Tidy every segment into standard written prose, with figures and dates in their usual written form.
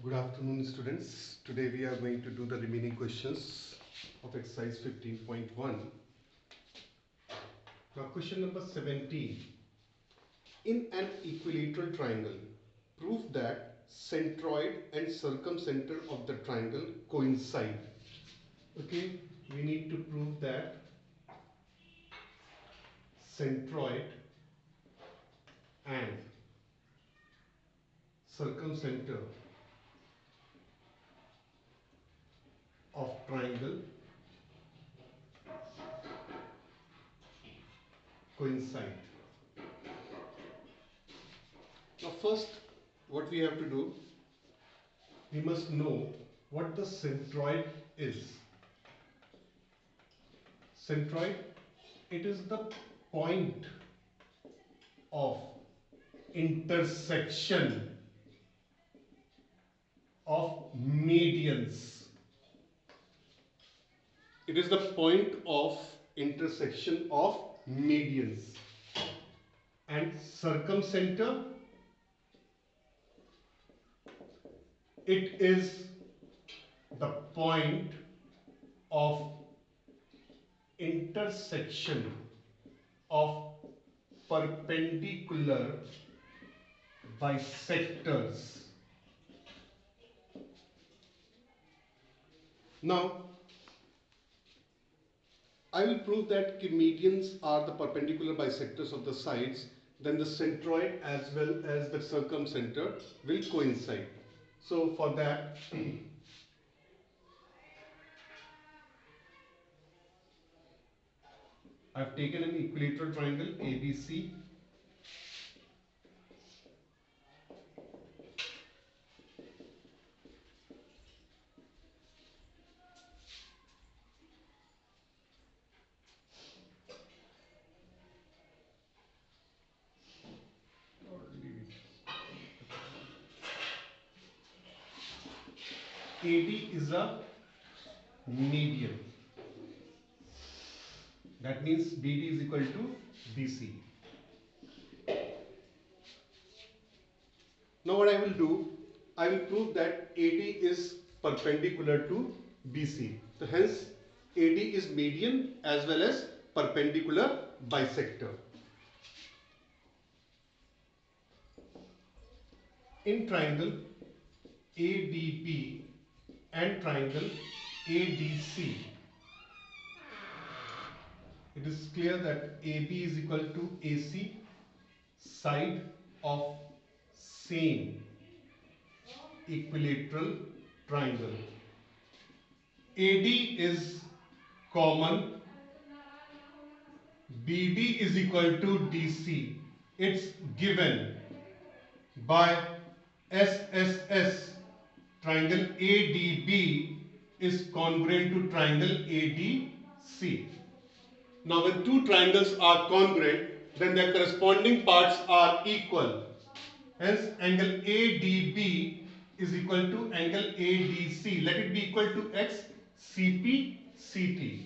Good afternoon, students. Today we are going to do the remaining questions of exercise 15.1. Now, question number 17. In an equilateral triangle, prove that centroid and circumcenter of the triangle coincide. Okay, we need to prove that centroid and circumcenter of triangle coincide. Now first, what we have to do, we must know what the centroid is. Centroid, it is the point of intersection of medians. It is the point of intersection of medians. And circumcenter, it is the point of intersection of perpendicular bisectors. Now, I will prove that medians are the perpendicular bisectors of the sides, then the centroid as well as the circumcenter will coincide. So for that, I have taken an equilateral triangle ABC. AD is a median. That means BD is equal to BC. Now what I will do, I will prove that AD is perpendicular to BC. So hence AD is median as well as perpendicular bisector. In triangle ADB and triangle ADC, it is clear that AB is equal to AC, side of same equilateral triangle. AD is common, BD is equal to DC. It's given by SSS. Triangle ADB is congruent to triangle ADC. Now when two triangles are congruent, then their corresponding parts are equal. Hence angle ADB is equal to angle ADC. Let it be equal to x CP CT.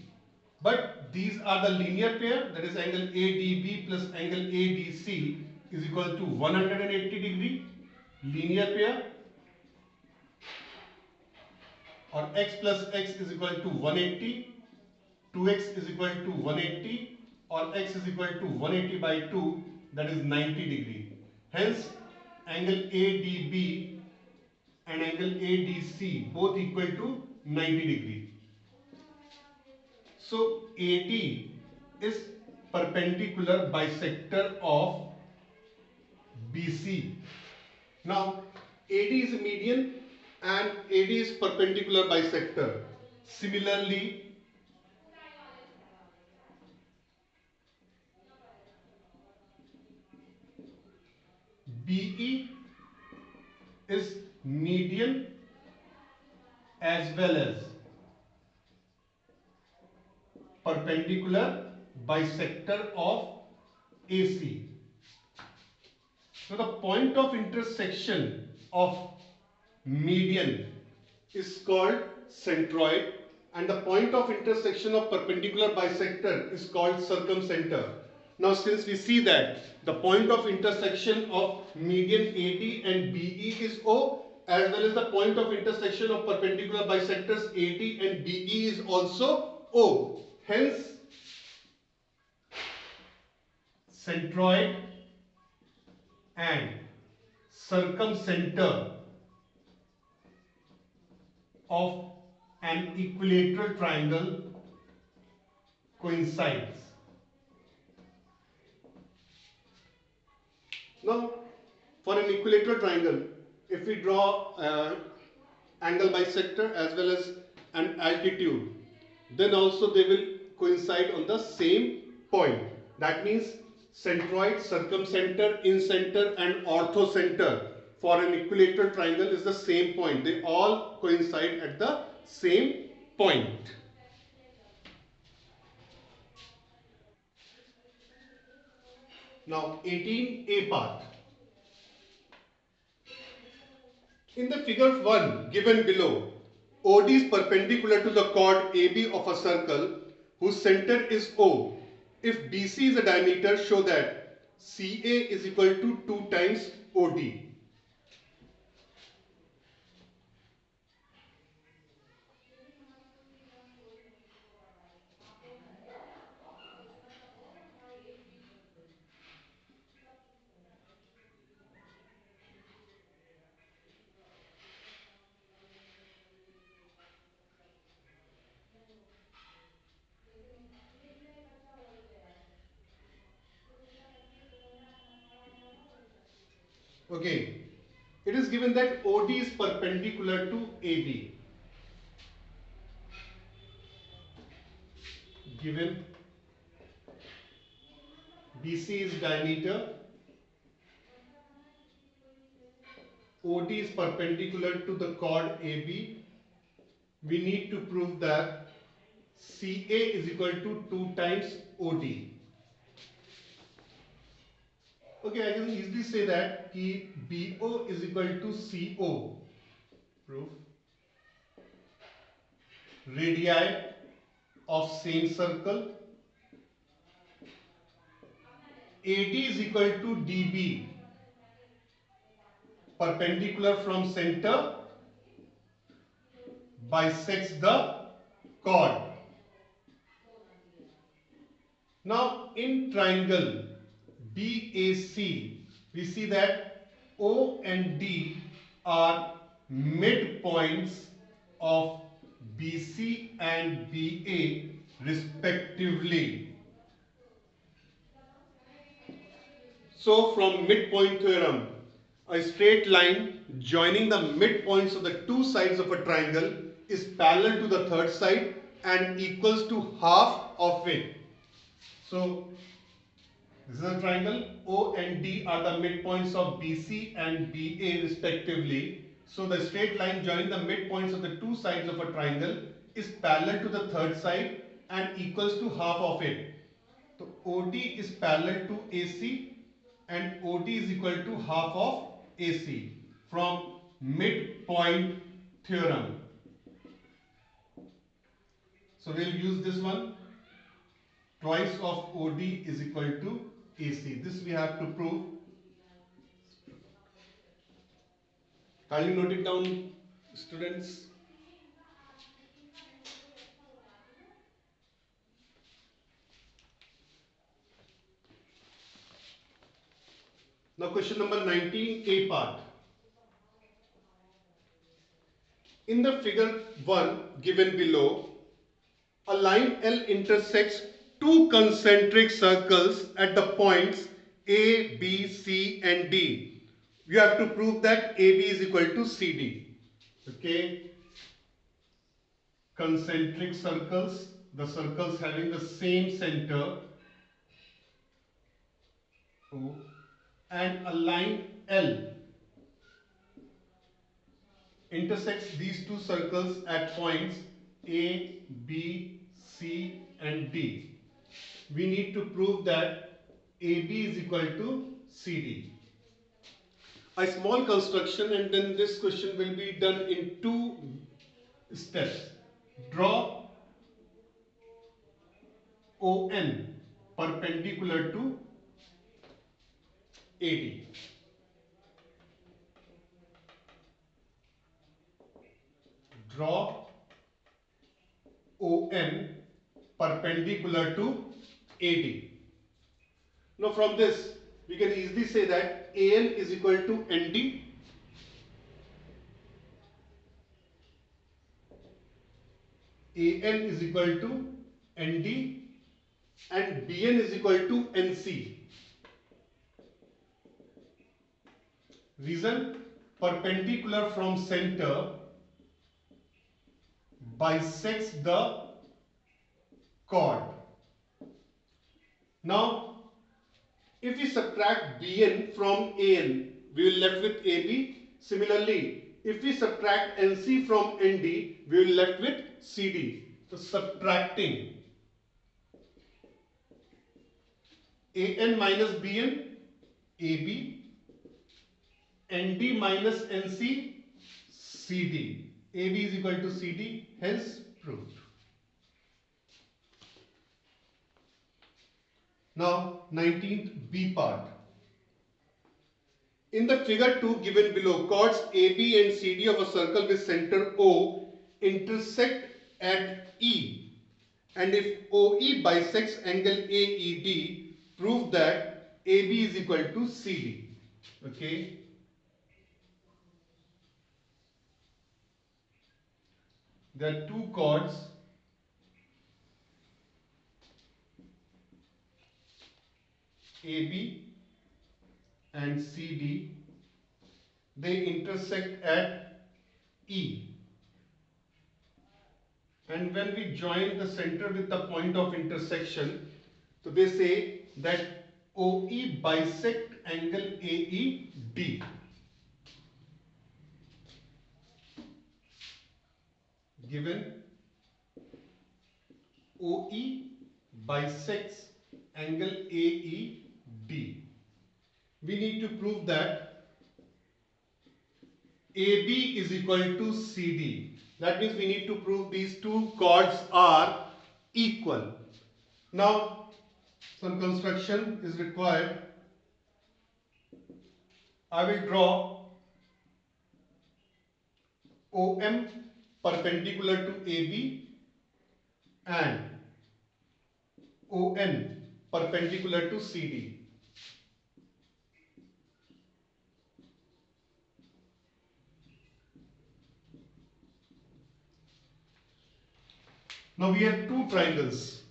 But these are the linear pair, that is angle ADB plus angle ADC is equal to 180 degree linear pair, or x plus x is equal to 180, 2x is equal to 180, or x is equal to 180 by 2, that is 90 degree. Hence angle ADB and angle ADC both equal to 90 degree. So AD is perpendicular bisector of BC. Now AD is a median and AD is perpendicular bisector. Similarly, BE is median as well as perpendicular bisector of AC. So the point of intersection of median is called centroid and the point of intersection of perpendicular bisector is called circumcenter. Now since we see that the point of intersection of median AD and BE is O, as well as the point of intersection of perpendicular bisectors AD and BE is also O. Hence, centroid and circumcenter of an equilateral triangle coincides. Now, for an equilateral triangle, if we draw angle bisector as well as an altitude, then also they will coincide on the same point. That means centroid, circumcenter, incenter and orthocenter for an equilateral triangle is the same point. They all coincide at the same point. Now 18a part. In the figure 1 given below, OD is perpendicular to the chord AB of a circle whose center is O. If BC is a diameter, show that CA is equal to 2 times OD. Okay, it is given that OD is perpendicular to AB. Given BC is diameter, OD is perpendicular to the chord AB. We need to prove that CA is equal to 2 times OD. Okay, I can easily say that BO is equal to CO. Proof. Radii of same circle. AD is equal to DB. Perpendicular from center bisects the chord. Now in triangle BAC, we see that O and D are midpoints of BC and BA respectively. So from midpoint theorem, a straight line joining the midpoints of the two sides of a triangle is parallel to the third side and equals to half of it. So this is a triangle. O and D are the midpoints of BC and BA respectively. So the straight line joining the midpoints of the two sides of a triangle is parallel to the third side and equals to half of it. So OD is parallel to AC and OD is equal to half of AC from midpoint theorem. So we'll use this one. Twice of OD is equal to AC. This we have to prove. Kindly note it down, students. Now question number 19a part. In the figure 1 given below, a line L intersects two concentric circles at the points A, B, C and D. You have to prove that AB is equal to CD. Okay. Concentric circles, the circles having the same center O, and a line L intersects these two circles at points A, B, C and D. We need to prove that AB is equal to CD. A small construction, and then this question will be done in two steps. Draw ON perpendicular to AD. draw OM perpendicular to AD. Now from this we can easily say that AN is equal to ND, AN is equal to ND, and BN is equal to NC. Reason: perpendicular from center bisects the chord. Now, if we subtract BN from AN, we will left with AB. Similarly, if we subtract NC from ND, we will left with CD. So, subtracting AN minus BN, AB, ND minus NC, CD. AB is equal to CD, hence proved. Now, 19th B part. In the figure 2 given below, chords AB and CD of a circle with center O intersect at E, and if OE bisects angle AED, prove that AB is equal to CD. Okay. There are two chords AB and CD. They intersect at E. And when we join the center with the point of intersection, so they say that OE bisect angle AED. Given OE bisects angle AED, we need to prove that AB is equal to CD. That means we need to prove these two chords are equal. Now, some construction is required. I will draw OM perpendicular to AB and ON perpendicular to CD. Now we have two triangles,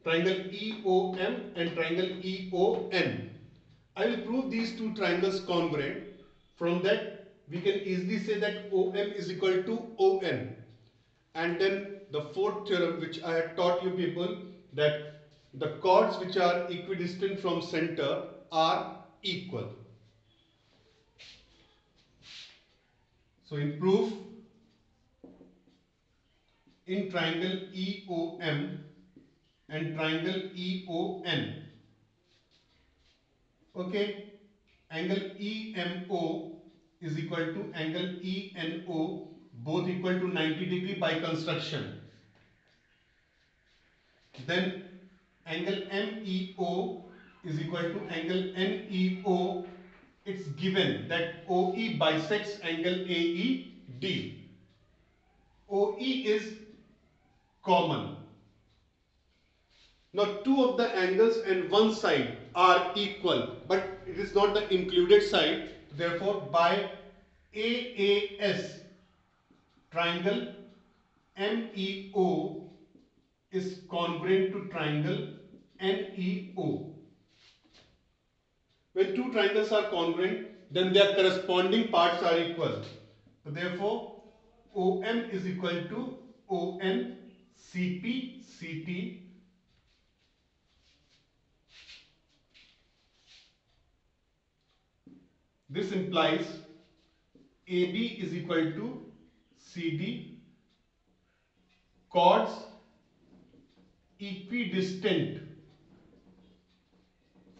triangle EOM and triangle EON. I will prove these two triangles congruent. From that we can easily say that OM is equal to ON. And then the fourth theorem which I had taught you people, that the chords which are equidistant from center are equal. So in proof, in triangle EOM and triangle EON, okay, angle EMO is equal to angle ENO, both equal to 90 degree by construction. Then angle MEO is equal to angle NEO. It's given that OE bisects angle AED. OE is common. Now two of the angles and one side are equal, but it is not the included side. Therefore, by AAS, triangle MEO is congruent to triangle NEO. When two triangles are congruent, then their corresponding parts are equal. So therefore, OM is equal to ON CP CT. This implies AB is equal to CD. Chords equidistant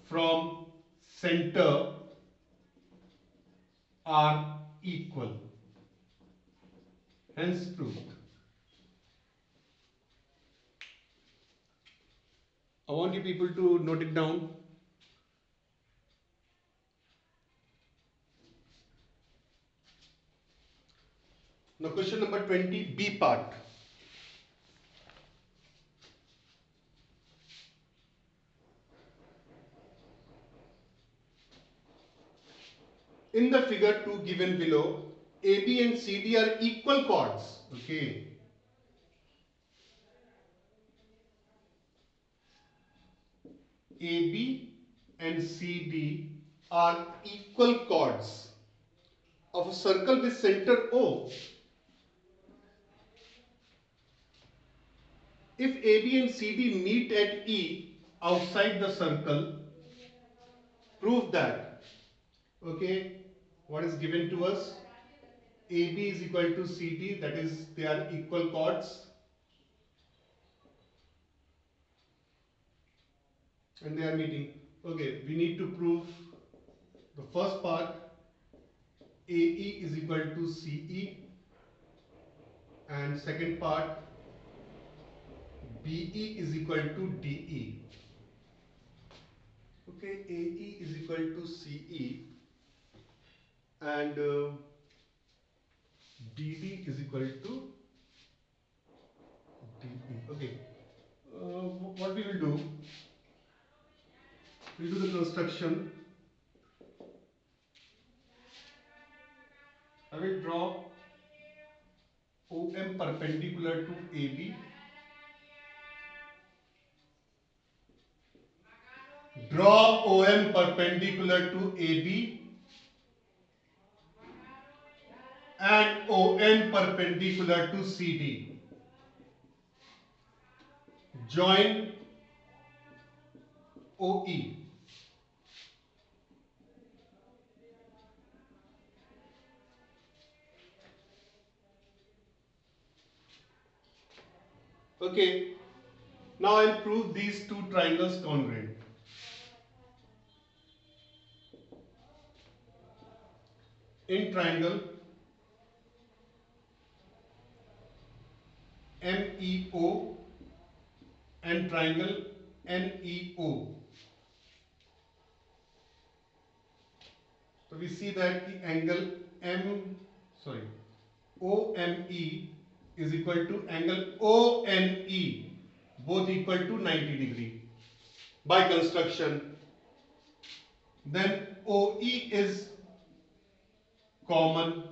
from center are equal. Hence proved. I want you people to note it down. Now question number 20, B part. In the figure 2 given below, AB and CD are equal chords. Okay. AB and CD are equal chords of a circle with center O. If AB and CD meet at E outside the circle, prove that. Okay, what is given to us? AB is equal to CD, that is, they are equal chords, and they are meeting. Okay, we need to prove the first part. AE is equal to CE, and second part BE is equal to DE. Okay, AE is equal to CE and DD is equal to DE. Okay, what we will do? We will do the construction. I will draw OM perpendicular to AB. Draw OM perpendicular to AB and ON perpendicular to CD. Join OE. Okay, now I'll prove these two triangles congruent. In triangle MEO and triangle NEO. So we see that the angle OME is equal to angle ONE, both equal to 90 degree by construction. Then OE is common.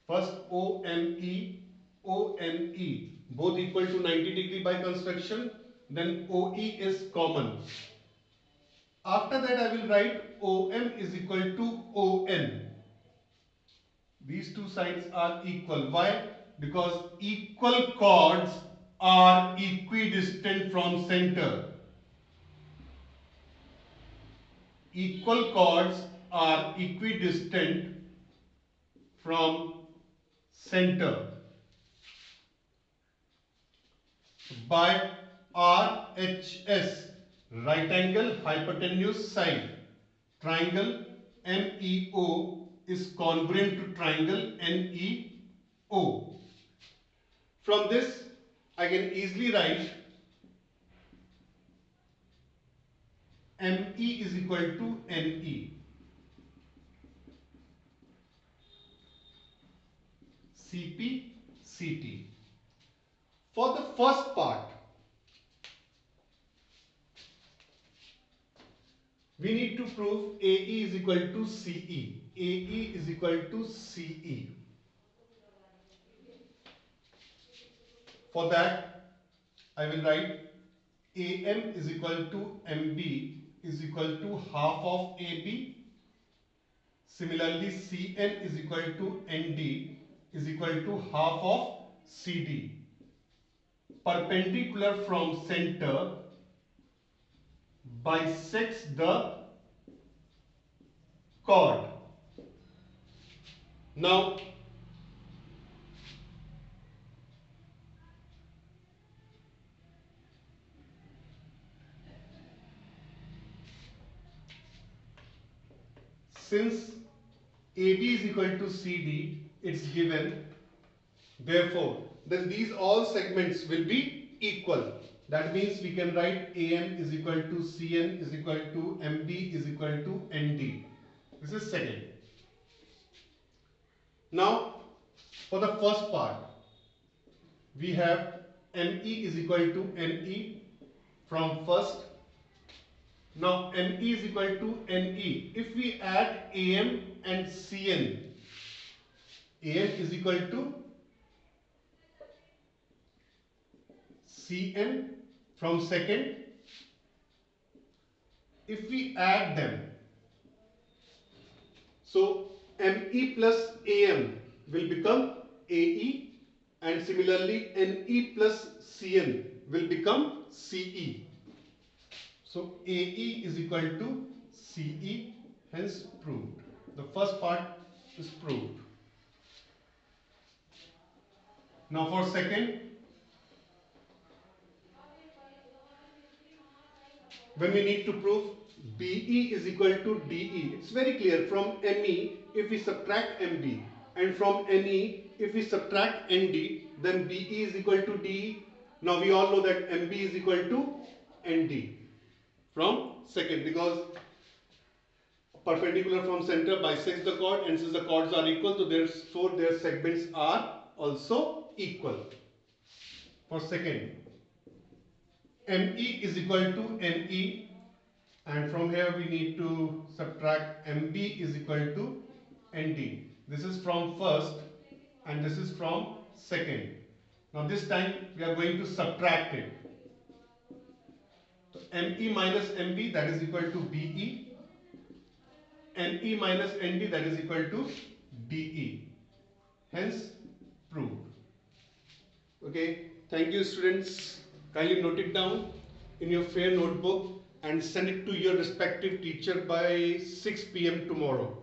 First OME, both equal to 90 degree by construction. Then OE is common. After that I will write OM is equal to ON. These two sides are equal. Why? Because equal chords are equidistant from center. Equal chords are equidistant from center by RHS, right angle hypotenuse side. Triangle MEO is congruent to triangle NEO. From this, I can easily write ME is equal to NE. CP, CT. For the first part, we need to prove AE is equal to CE. AE is equal to CE. For that, I will write AM is equal to MB is equal to half of AB. Similarly, CN is equal to ND is equal to half of CD. Perpendicular from center bisects the chord. Now, since AB is equal to CD, it's given. Therefore, then these all segments will be equal. That means we can write AM is equal to CN is equal to MB is equal to ND. This is second. Now, For the first part, we have ME is equal to NE from first. Now ME is equal to NE. If we add AM and CN, AM is equal to CN from second. If we add them, so ME plus AM will become AE, and similarly NE plus CN will become CE. So AE is equal to CE, hence proved. The first part is proved. Now for second, when we need to prove BE is equal to DE, it's very clear. From ME, if we subtract MB, and from NE, if we subtract ND, then BE is equal to DE. Now we all know that MB is equal to ND from second, because perpendicular from center bisects the chord, and since the chords are equal, so therefore their segments are also equal. For second, ME is equal to NE, and from here we need to subtract MB is equal to ND. This is from first and this is from second. Now this time we are going to subtract it. So ME minus MB, that is equal to BE. NE minus ND, that is equal to DE. Hence proved. Okay, thank you students. Kindly note it down in your fair notebook and send it to your respective teacher by 6 p.m. tomorrow.